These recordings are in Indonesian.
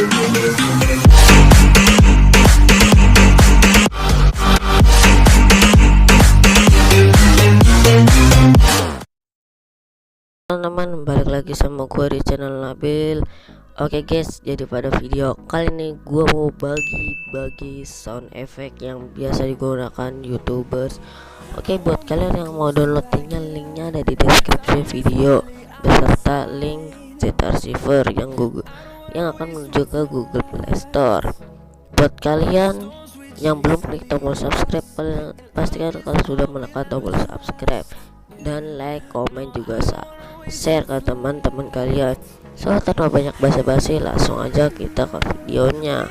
Teman-teman, balik lagi sama gue di channel Nabil. Oke guys, jadi pada video kali ini gue mau bagi sound effect yang biasa digunakan YouTubers. Oke, buat kalian yang mau downloadnya, linknya ada di deskripsi video beserta link ZR Receiver yang akan menuju ke Google Play Store. Buat kalian yang belum klik tombol subscribe, pastikan kalian sudah menekan tombol subscribe dan like, komen juga share ke teman-teman kalian. So, tanpa banyak basa-basi, langsung aja kita ke videonya.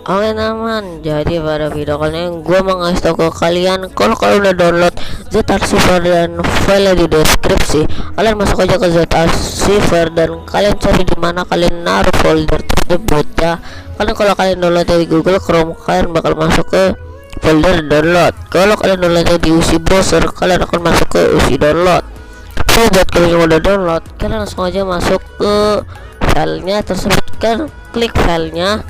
Oke teman, jadi pada video kali ini gue mau ngasih tau ke kalian kalau kalian udah download ZR Receiver dan file di deskripsi, kalian masuk aja ke ZR Receiver dan kalian cari di mana kalian naruh folder tersebut ya. Karena kalau kalian download dari Google Chrome, kalian bakal masuk ke folder download. Kalau kalian download di UC browser, kalian akan masuk ke UC download. So, buat kalian yang udah download, kalian langsung aja masuk ke filenya tersebut, kan klik filenya,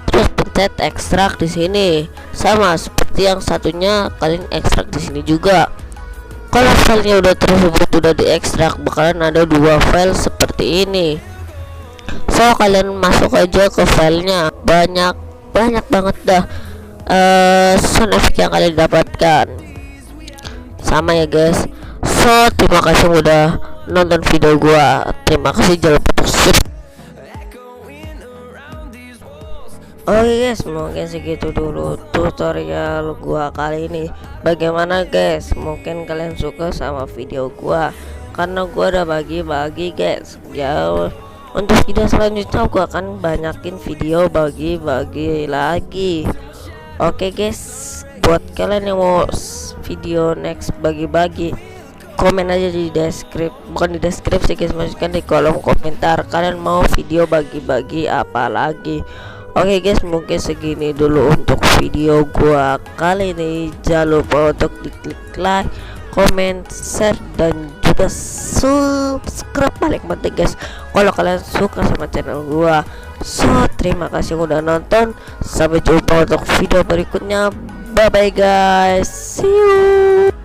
terus pencet ekstrak di sini. Sama seperti yang satunya, kalian ekstrak di sini juga. Kalau filenya udah tersebut udah diekstrak, bakalan ada dua file seperti ini. So, kalian masuk aja ke filenya. Banyak banget dah sound effect yang kalian dapatkan. Sama ya guys. So, terima kasih udah nonton video gua. Terima kasih, jangan lupa subscribe. Oke guys, mungkin segitu dulu tutorial gua kali ini. Bagaimana guys? Mungkin kalian suka sama video gua karena gua udah bagi-bagi guys. Ya, untuk video selanjutnya gua akan banyakin video bagi-bagi lagi. Oke guys, buat kalian yang mau video next bagi-bagi, komen aja di bukan di deskripsi guys, masukkan di kolom komentar kalian mau video bagi-bagi apa lagi. Oke guys, mungkin segini dulu untuk video gua kali ini. Jangan lupa untuk diklik like, comment, share dan juga subscribe, paling penting guys kalau kalian suka sama channel gua. So, terima kasih udah nonton. Sampai jumpa untuk video berikutnya. Bye bye guys, see you.